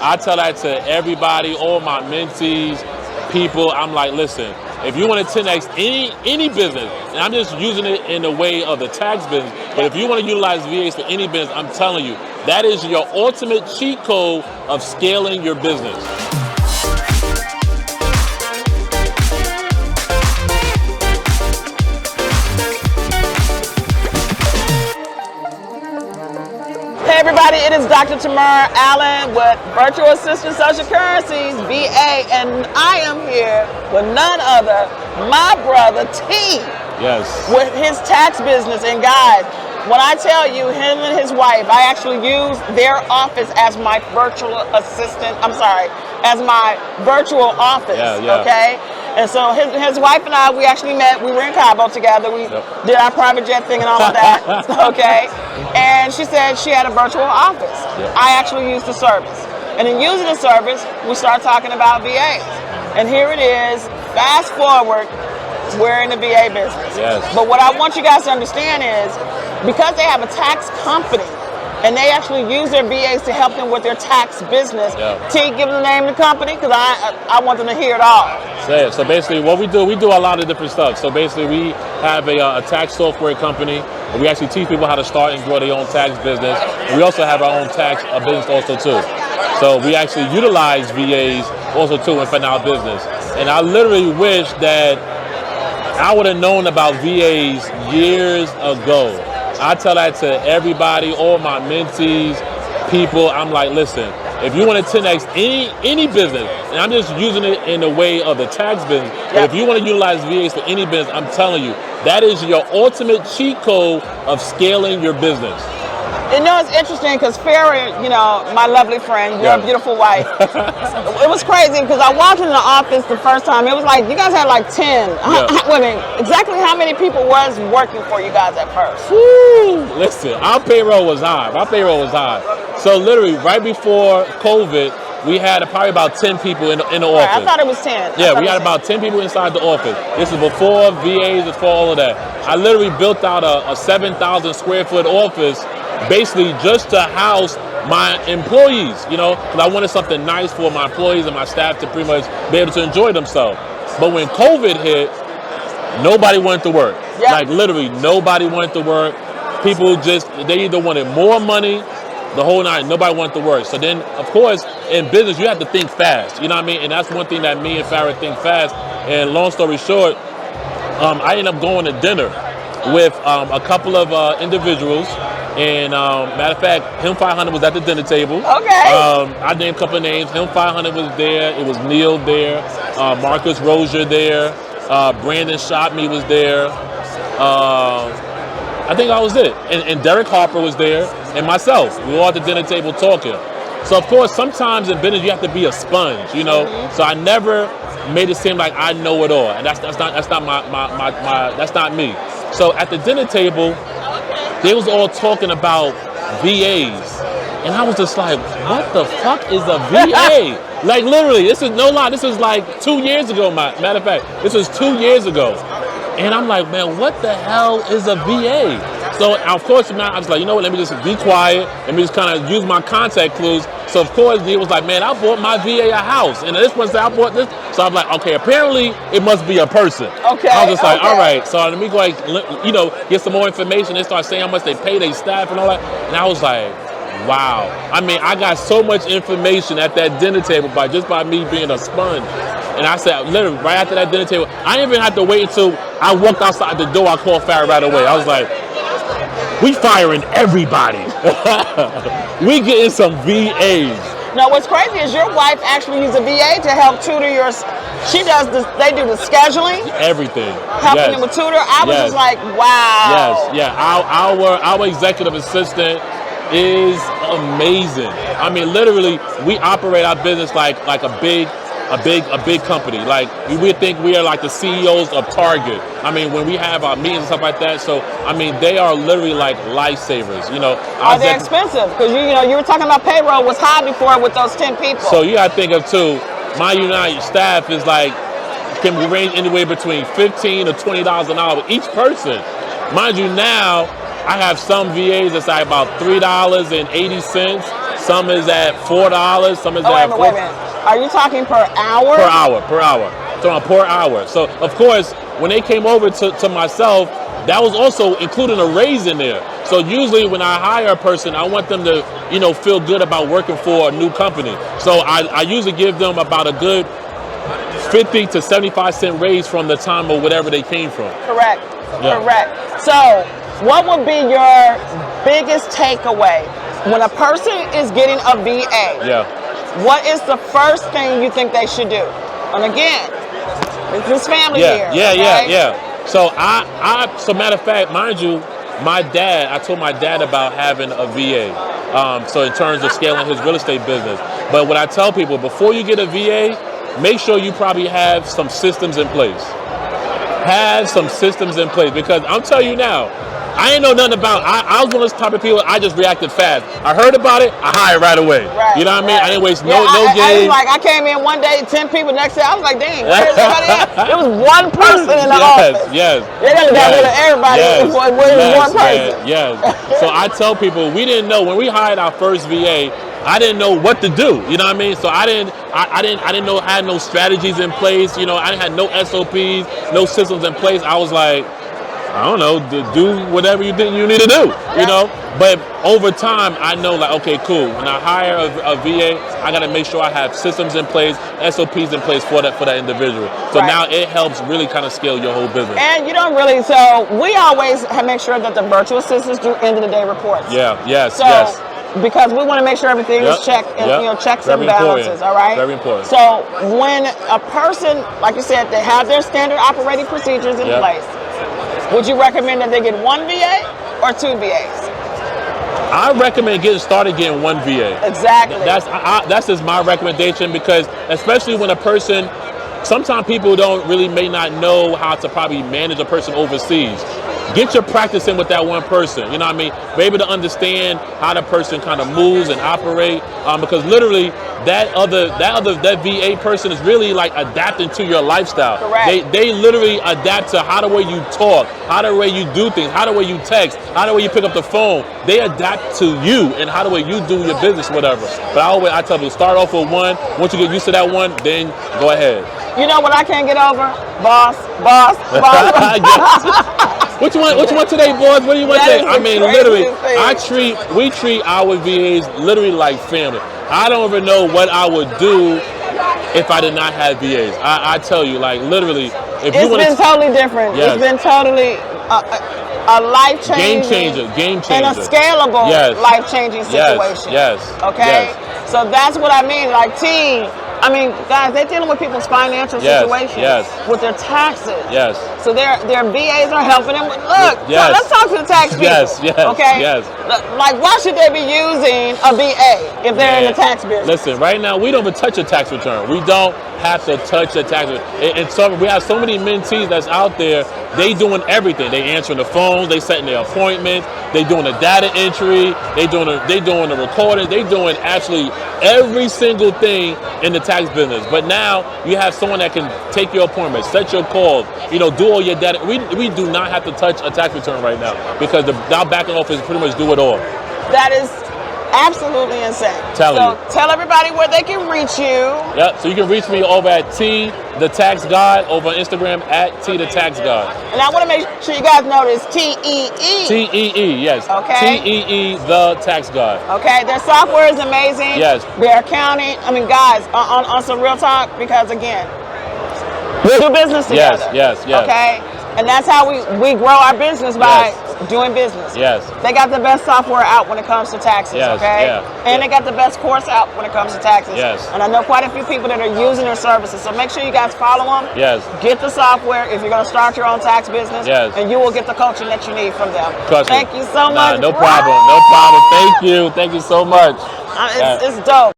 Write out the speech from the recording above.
I tell that to everybody, all my mentees, people. I'm like, listen, if you want to 10x any business, and I'm just using it in the way of the tax business, but if you want to utilize VAs for any business, I'm telling you, that is your ultimate cheat code of scaling your business. Hey everybody, it is Dr. Tamarra Allen with Virtual Assistant Social Currencies, VA, and I am here with none other, my brother T. Yes. With his tax business. And guys, when I tell you, him and his wife, I actually use their office as my virtual assistant, as my virtual office, okay? And so his wife and I, we actually met, we were in Cabo together, we did our private jet thing and all of that, okay? And she said she had a virtual office. I actually used the service. And in using the service, we started talking about VAs. And here it is, fast forward, we're in the VA business. Yes. But what I want you guys to understand is, because they have a tax company, and they actually use their VAs to help them with their tax business. T, give them the name of the company, because I want them to hear it all. So basically what we do a lot of different stuff. So basically we have a tax software company, and we actually teach people how to start and grow their own tax business. We also have our own tax business also too. So we actually utilize VAs also too in our business. And I literally wish that I would have known about VAs years ago. I tell that to everybody, all my mentees, people. I'm like, listen, if you want to 10x any business, and I'm just using it in the way of the tax business, but if you want to utilize VAs for any business, I'm telling you, that is your ultimate cheat code of scaling your business. You know, it's interesting because Farrah, you know, my lovely friend, your beautiful wife, it was crazy because I walked into the office the first time. It was like, you guys had like 10. Wait a minute, exactly how many people was working for you guys at first? Woo! Listen, our payroll was high. So literally, right before COVID, we had probably about 10 people in the office. I thought it was 10. Yeah, we had about 10 people inside the office. This is before VAs, before all of that. I literally built out a 7,000 square foot office basically just to house my employees, you know, because I wanted something nice for my employees and my staff to pretty much be able to enjoy themselves. But when COVID hit, nobody wanted to work. Like literally nobody wanted to work. People they either wanted more money, the whole night, nobody wanted to work. So then, of course, in business, you have to think fast, you know what I mean? And that's one thing that me and Farrah think fast. And long story short, I ended up going to dinner with a couple of individuals. And matter of fact, Him 500 was at the dinner table. Okay. I named a couple of names. Him 500 was there. It was Neil there. Marcus Rozier there. Brandon Shot Me was there. I think that was it. And Derek Harper was there. And myself. We were all at the dinner table talking. So of course, sometimes in business you have to be a sponge, you know. So I never made it seem like I know it all, and that's not me. So at the dinner table, they was all talking about VAs. And I was just like, what the fuck is a VA? Like literally, this is no lie, this is like 2 years ago, matter of fact, this was 2 years ago. And I'm like, man, what the hell is a VA? So of course, I was like, you know what, let me just be quiet. Let me just kind of use my contact clues. So of course, he was like, man, I bought my VA a house. And this one said, I bought this. So I'm like, okay, apparently it must be a person. Okay. I was just like, all right. So let me go, like, you know, get some more information. They start saying how much they pay their staff and all that. And I was like, wow. I mean, I got so much information at that dinner table just by me being a sponge. And I said, literally, right after that dinner table, I didn't even have to wait until I walked outside the door. I called Farrah right away. I was like, we firing everybody. We getting some VAs. Now, what's crazy is your wife actually uses a VA to help tutor your. She does this. They do the scheduling, everything, helping them with tutor. I was just like, wow. Yes, yeah. Our executive assistant is amazing. I mean, literally, we operate our business like a big company. Like we think we are like the CEOs of Target. I mean, when we have our meetings and stuff like that. So I mean, they are literally like lifesavers. You know, are they expensive? Because you were talking about payroll was high before with those 10 people. So you got to think of too. My United staff is like can range anywhere between $15 to $20 an hour each person. Mind you, now I have some VAs that's like about $3.80. Some is at $4. Some is Oh, at wait a minute. Are you talking per hour? Per hour, per hour. So per hour. So of course, when they came over to myself, that was also including a raise in there. So usually when I hire a person, I want them to, you know, feel good about working for a new company. So I usually give them about a good 50 to 75-cent raise from the time or whatever they came from. Correct. Yeah. Correct. So what would be your biggest takeaway when a person is getting a VA? Yeah. What is the first thing you think they should do? And again, it's family here. Yeah. So so matter of fact, mind you, I told my dad about having a VA. So in terms of scaling his real estate business. But what I tell people, before you get a VA, make sure you probably have some systems in place. Have some systems in place, because I'm telling you now, I ain't know nothing about. I was one of those type of people. I just reacted fast. I heard about it. I hired right away. Right, you know what I mean? I didn't waste no I game. was like, I came in one day, 10 people. Next day, I was like, dang, where's everybody at? There was one person in the office. Yes. They done got rid of everybody. Where's one person? Yes. So I tell people, we didn't know when we hired our first VA. I didn't know what to do. You know what I mean? So I didn't know, had no strategies in place. You know, I didn't have no SOPs, no systems in place. I was like, I don't know, do whatever you think you need to do, you know? But over time, I know, like, okay, cool. When I hire a VA, I got to make sure I have systems in place, SOPs in place for that individual. So now it helps really kind of scale your whole business. And you don't really, so we always make sure that the virtual assistants do end of the day reports. Yes. Because we want to make sure everything is checked, and you know, checks and balances, all right? Very important. So when a person, like you said, they have their standard operating procedures in place, would you recommend that they get one VA or two VAs? I recommend getting one VA. Exactly. That's just my recommendation, because especially when a person, sometimes people may not know how to probably manage a person overseas. Get your practice in with that one person, you know what I mean? Be able to understand how the person kind of moves and operate, because literally that VA person is really like adapting to your lifestyle. Correct. They literally adapt to how the way you talk, how the way you do things, how the way you text, how the way you pick up the phone. They adapt to you and how the way you do your business, whatever. But I tell people, start off with one. Once you get used to that one, then go ahead. You know what I can't get over? Boss. Which one today, boys? What do you want today? I mean, literally, thing. we treat our VAs literally like family. I don't even know what I would do if I did not have VAs. I tell you, like, literally, if you want to. It's been totally different. Yes. It's been totally a life-changing. Game changer. And a scalable life-changing situation. Yes. Okay? So that's what I mean, like, guys, they're dealing with people's financial situations, with their taxes. Yes. So their VAs are helping them. Look, let's talk to the tax people. Okay. Like, why should they be using a VA if they're in the tax business? Listen, right now we don't even touch a tax return. We don't have to touch a tax return. And so we have so many mentees that's out there. They doing everything. They answering the phones. They setting their appointments. They doing the data entry. They doing the recording. They doing actually every single thing in the tax business. But now you have someone that can take your appointment, set your calls, you know, do all your data. We do not have to touch a tax return right now, because our back office pretty much do it all. That is absolutely insane. Tell everybody where they can reach you. So you can reach me over at T the Tax God over on Instagram at T the Tax God. And I want to make sure you guys know this TEE. TEE, yes. Okay. TEE the Tax God. Okay, their software is amazing. Yes. Their accounting. I mean, guys, on some real talk, because again, we do business together. Yes. Okay, and that's how we grow our business, by doing business. Yes. They got the best software out when it comes to taxes. And they got the best course out when it comes to taxes. And I know quite a few people that are using their services. So make sure you guys follow them. Get the software if you're going to start your own tax business. And you will get the coaching that you need from them. Thank you so much. No problem. Thank you so much. It's dope.